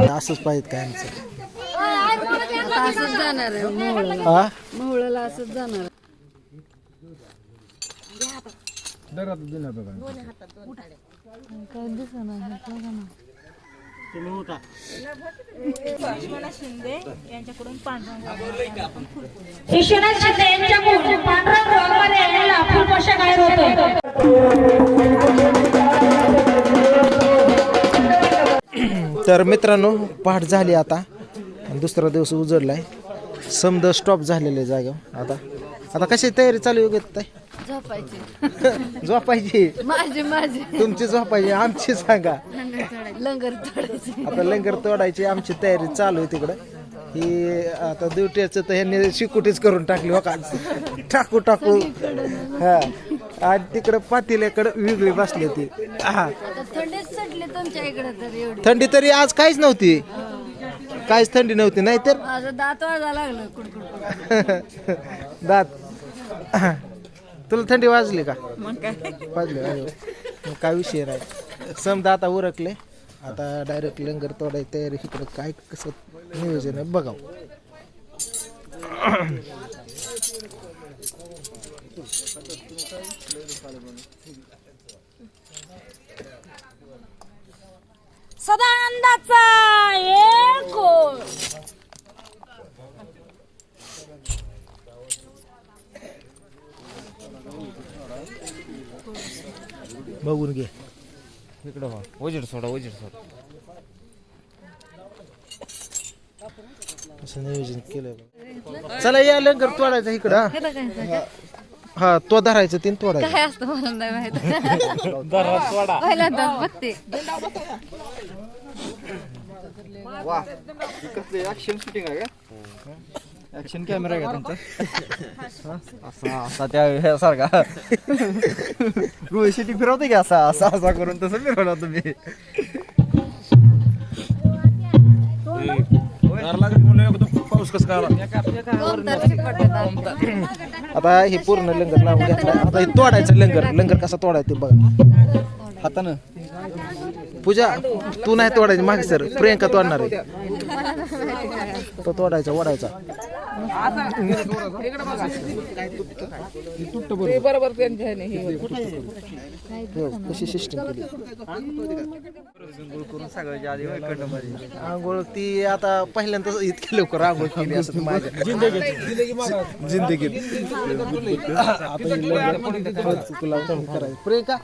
असंच पाहिजे काय आमचं असंच जाणार आहे मोहळाला असंच जाणार काय दिसणार विश्वनाथ शिंदे यांच्याकडून विश्वनाथ शिंदे यांच्याकडून पांढरा फुल पोशाख आहे तर मित्रांनो पहाट झाली आता दुसरा दिवस उजडलाय समद स्टॉप झालेले जागेवर आता आता कशी तयारी चालू आहे झोपायची झोपायची माझी माझी तुमची झोपायची आमची सांगा लंगर तोडायची आता लंगर तोडायची आमची तयारी चालू आहे तिकडं ही आता ड्युटीचं तर ह्यांनी शिकुटीच करून टाकली हो का टाकू टाकू हा आणि तिकडं पातेल्याकडं वेगळी बसली होती हा थंडीच सुटली तुमच्या इकडे तर एवढी थंडी तरी आज काहीच नव्हती काहीच थंडी नव्हती नाही तर माझं दात वाजा लागलं कुडकुड दात तुला थंडी वाजली का वाजली मग काय विषय नाही समजा आता उरकले आता डायरेक्ट लंगर तोडायची तयारी इकडं काय कसं नियोजन आहे बघाव सदानंदाचा एक गोल बघून घे इकडं व्हा वजीर सोडा असं नियोजन केलंय चला या लंगर तोडायचं इकडं हा तो धरायचं तीन तोडायचं काय असतं मला नाही माहित पहिल्यांदाच बघते वा कसले ऍक्शन शूटिंग आहे का ऍक्शन कॅमेरा आहे का तुमचा असा असा त्या सारखा रोहित शेट्टी फिरवते की असा असा असा करून तसं फिरवला तुम्ही पाऊस कसं आता हे पूर्ण लंगर लावून घेतलं आता हे तोडायचं लंगर कसा तोडायचं ते बघा हातानं पूजा तू नाही तोडायची मागे सर प्रियंका तोडणार आहे तो तोडायचा ओढायचा कशी सिस्टम केली आंघोळ ती आता पहिल्यांदा इतकी लवकर आंघोळ केली असं माझ्या जिंदगीत आता करायचं प्रियंका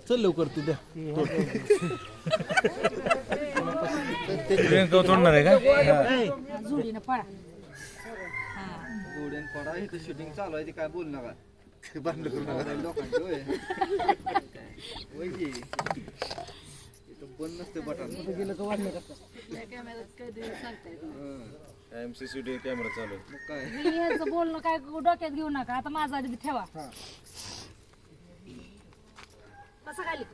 चल लवकर तू द्या प्रियंका तोडणार आहे का पडा इथे शूटिंग चालू आहे काय बोल नका बंद करू नका लोकांचे होय की इथं बंद नसते बटन गेलं का वाढलं एमसीसीडी कॅमेरा चालू आहे मग काय याचं बोलणं काय डोक्यात घेऊ नका आता माझा आधी ठेवा कसं खाली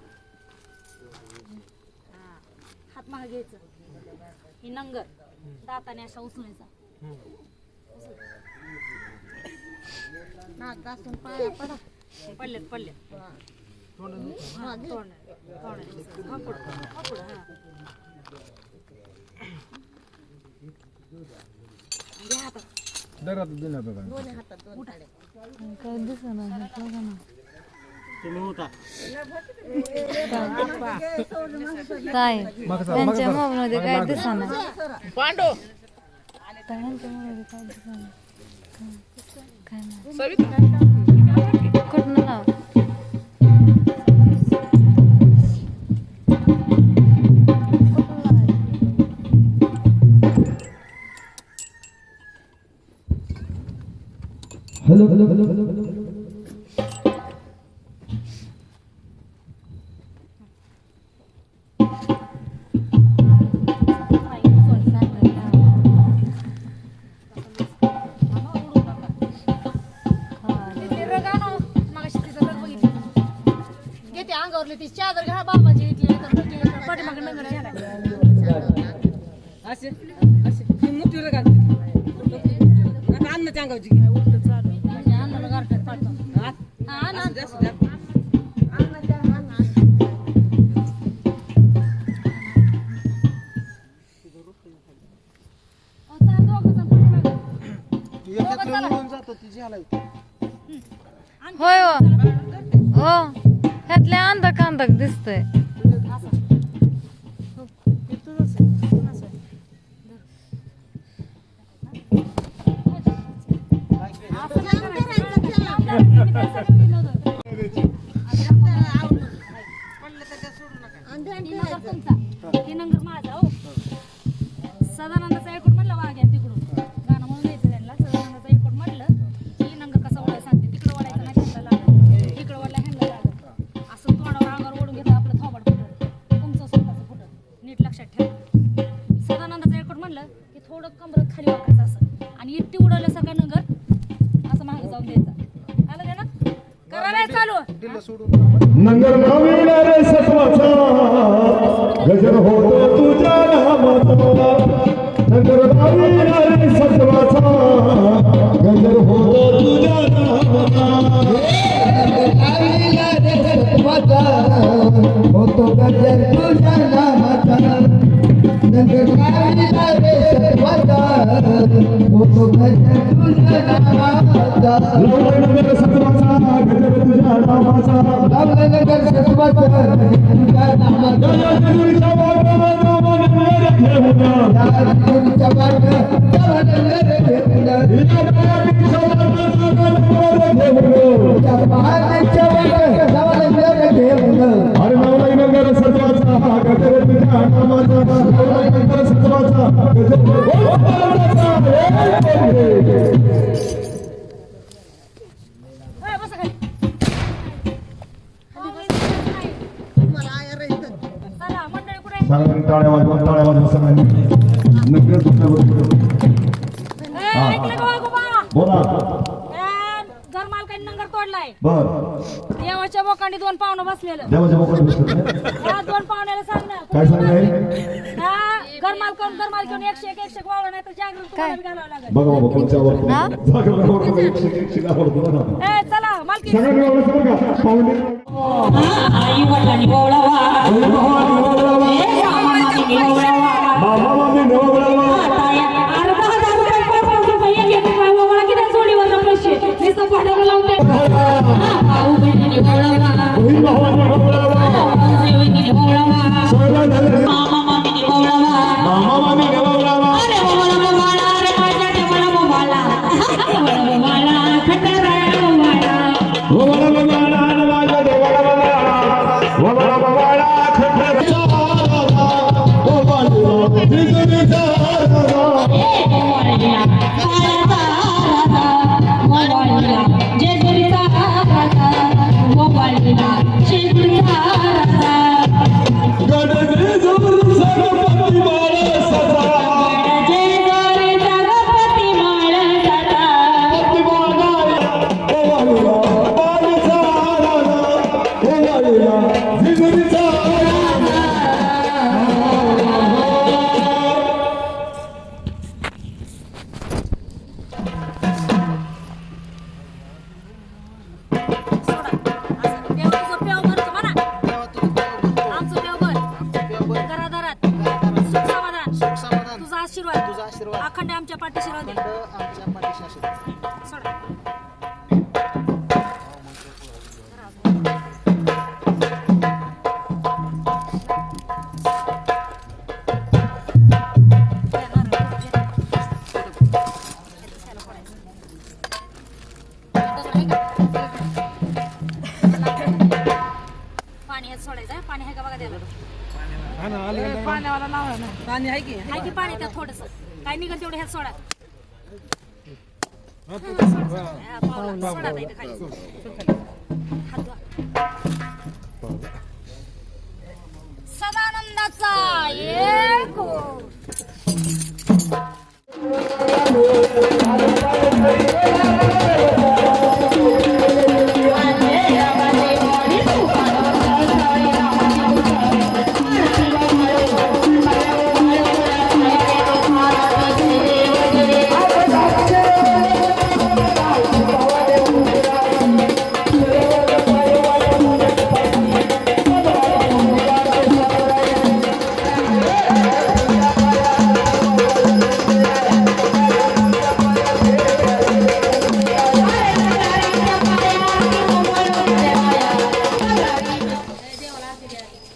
हात मागे घ्यायचं ही नंगर दाताने असा उचलायचा नाक घासून पाया पडा पडल्यात काय दिसणार काय त्यांच्या मोबाईल मध्ये काय दिसणार पांडू त्यांच्या मोबाईल काय दिसणार कुठं नाव हॅलो अंगावरली ती चादर घ्या बाबाची इथली पाठीमागे नंगर असे असे मुठीवर घालते अन्न चांगावची उलट चालू म्हणजे अन्नाला गारठ्यात पाठवा हा ना ती झाला होती. होय हो ह्यातल्या अंधक अंधक दिसतंय. सदानंदाचा एकूण म्हणलं वाघ्या तिकडून गाणं म्हणून द्यायचं त्यांना. सदानंदाचा एकूण म्हणलं की नंगर कसा वळायला सांगते तिकडं वळायचं ना ह्यांना लागत इकडं वळला ह्यांना लागत असं तोंडावर अंगावर ओढून घेतं आपलं थोबाड फुटत तुमचं स्वतःचं फुटत नीट लक्षात ठेवा. सदानंदाचा एकूण म्हणलं की थोडं कमरत खाली वाकायचं असं आणि इट्टी उडवलं सगळं नंगर असं मागं जाऊन द्यायचं. आलं ते ना करा नाही चालू दिलं सोडून नंगर नावीला रे सत्वाचा गजर होतो तुझ्या नामाचा. नंगर नावीला रे सत्वाचा गजर होतो तुझ्या नामाचा. नावीला रे सत्वाचा होतो गजर तुझ्या नामाचा. नंगर नावीला रे सत्वाचा होतो गजर तुझ्या नामाचा. नंगर सत्वाचा गजर तुझ्या नामाचा. नगर सत्वाचा तुझ्या नामाचा. तुझ्या वाट अरे नवलाई नगर सत्वाचा गजर तुझ्या नामाचा. नवलाई नगर सत्वाचा बसा खाली. चला मंडळी कुठे आहे? सगळ्यांनी टाळ्या वाजवून सगळ्यांनी नगर ऐकलं का वाघोबा? बोला घर मालकाने नंगर तोडलाय. बर देवाच्या बोकांडी 2 पाहुणं बसलेलं. देवाच्या मोकळ्या बसले या 2 पाहुण्याला सांग ना काय सांगताय घर मालकाने 101 वावलं नाही तर जागृत तुम्हाला बी घालावं लागेल. बघा बाबा कोणच्या आवडतो एकशे आवडतो बघा ए चला मालकी सगळ्यांनी आवडतं बरं का पाहुणे आई वडिलांनी बोलावा मामा मामी नवबळावा बहीण भावांनी नवबळावा सगळ्या झालं मामा मामी नवबळावा अखंड आमच्या पाठीशी राहू दे. आमच्या पाठीशी असेल. सोडा. पाणी ह्यात सोडायचं. पाणी आहे का बघा त्याला. पाणी आहे की आहे की पाणी त्यात थोडस काय निघत तेवढं ह्यात सोडा. सोडा आता इथं खाली. हात धुवा. सदानंदाचा एक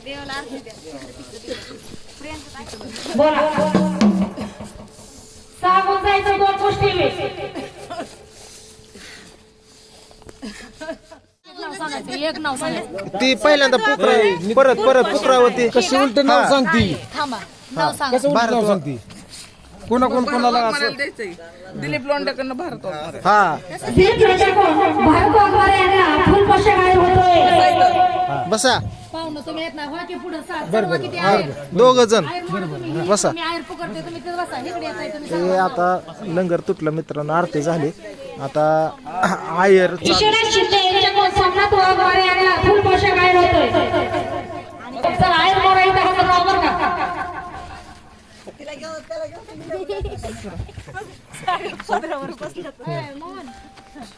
देवाला अर्थ द्या. बोला सांगून जायचं 2 गोष्टी नाव सांगायचं, एक नाव सांगायचं. ती पहिल्यांदा पुकरा परत पुकरावती कशी उलट नाव सांगती थांबा, नाव सांगा. कसं उलट नाव सांगती कोणाला असं दिलीप लोंढेकडनं भारत वागणारे. हा भारत वागणारे यांना फुलपाशा गायब होतोय. बसा पाहुणं तुम्ही येत ना व्हा की पुढं सर्व किती आहे. दोघ जण आयर म्हणून तुम्ही बसा. मी आयर पकडते तुम्ही तिथं बसा. इकडे येताय तुम्ही. ते आता लंगर तुटलं मित्रांनो, आरती झाली. आता आयर चालू. विश्वनाथ शिंदे यांच्याकडून सोमनाथ वाघमारे यांना फुलपाशा गायब होतोय. चला आयर मोरा इथं हजर राहा बरं का.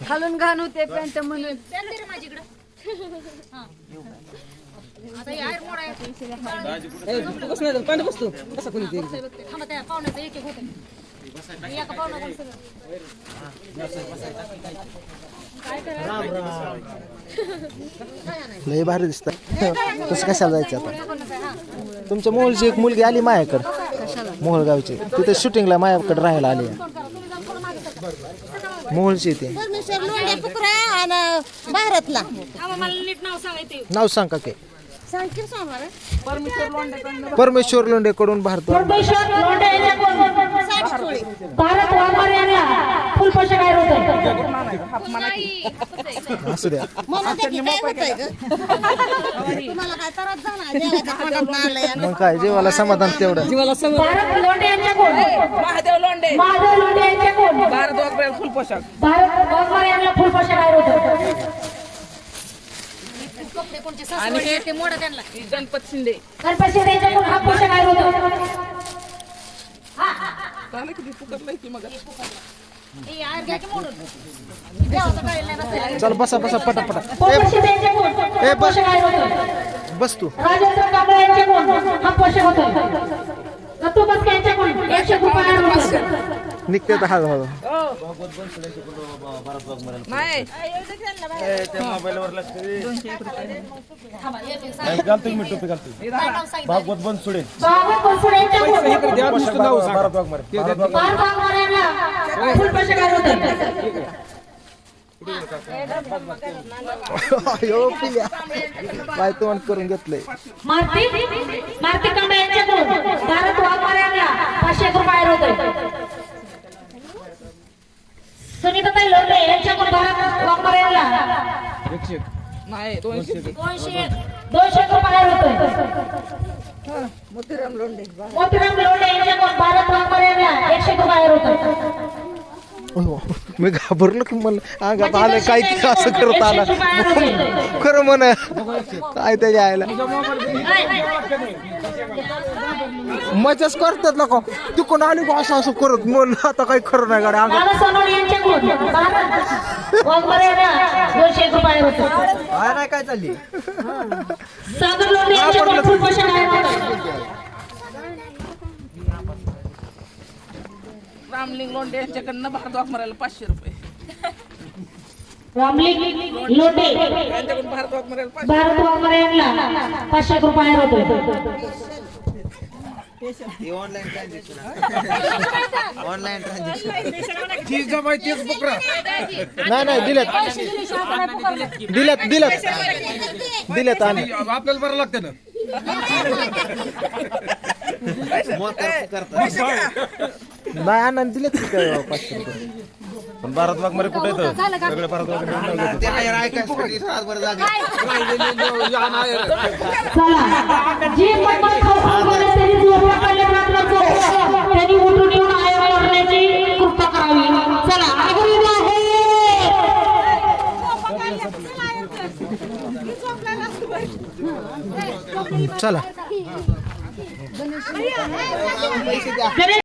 खालून घाण होते पॅन्ट म्हणून माझ्याकडे. आता हे आयर मोडा आहे. थांबा, त्या पाहुण्याचं एक एक होतं. एका पाहुण्याकडून सगळं. काय करा लय भारी दिसत. कसं कशाला जायचं आता? तुमच्या मोहळची एक मुलगी आली माझ्याकडे, मोहळगावची. तिथे शूटिंगला माझ्याकडे राहायला आली. मोहळची ती. भारतला थांबा, मला नीट नाव सांगायचं. नाव सांग का काय? सांगतील सोमवार परमेश्वर लोंढे कडून भारत परमेश्वर लोंढे यांच्याकडून भारत वाघमारे यांना फुलपाशा गायब होतोय. असू द्या. मला ते काय होतंय ग तुम्हाला काय त्रास झाला देवाच्या तोंडात आलंय मग काय जीवाला समाधान तेवढं. भारत लोंढे यांच्याकडून महादेव लोंढे महादेव लोंढे यांच्याकडून भारत वागणारे फुल पोशाख. भारत वाघमारे यांना फुलपाशा गायब होतोय. कपडे कोणते सासवडे ते मोडा त्यांना. गणपत शिंदे गणपती यांच्याकडून हा पोशाख गायब होतोय. झालं किती फुकटलंय की मग हे आयर घ्या की मोडून. देवाचं काही नाही नसेल. चल बसा बसा पटापटा. पोपटशी यांच्याकडून हा पोशाख गायब होतोय. बस तू. राजेंद्र कांबळे यांच्याकडून हा पोशाख होतोय. रतू बसके यांच्याकडून 100 रुपये गायब होतोय. निघते तर हळू हळू. नाही थांबा, एक एक सांगा. काय नाव सांगितलं? बाबा बनसोडे यांच्याकडून भारत वाघमारे यांना फुलपाशा गायब होतोय. अयो पिल्या काय तोंड करून घेतलंय. मारुती कांबळे यांच्याकडून भारत वाघमारे यांना 500 रुपये गायब होतोय. सुनीताताई लोंढे यांच्याकडून भारत वाघमारे यांना नाही 200 200 रुपये गायब होतोय. मोतीराम लोंढे यांच्याकडून भारत वाघमारे यांना 100 रुपये गायब होतोय. अयो, मी घाबरलो की मला अंगात आलं काय की असं करत आला. खरं म्हण काय त्याच्या आयला मजाच करतात ना का तिकडून आली का असं असं करत म्हणलं आता काही खरं नाही गाड्या अंगात. दादा सोनवणे यांच्याकडून भारत वाघमारे यांना 200 रुपये गायब होतोय. काय नाही काय चालली सागर लोंढे यांच्याकडून फुलपाशा गायब होतोय. रामलिंग लोंढे यांच्याकडनं भारत वागणाऱ्याला 500 रुपये. रामलिंग लोंढे यांच्याकडून भारत वागणाऱ्याला 500. भारत वाघमारे यांना 500 रुपये गायब होतोय. नाही नाही दिल्यात दिल्यात आणि आपल्याला बरं लागतं ना नाही आणा दिलेत की काय 500 रुपये. पण भारत वाघमारे कुठे येतं झालं का? सगळे भारत वाघमारे चला जे पण खाऊ खाऊ त्यांनी झोपा काढल्या रात्राचं त्यांनी उठून येऊन आयर करण्याची कृपा करावी. चला आग्रह चला आहे.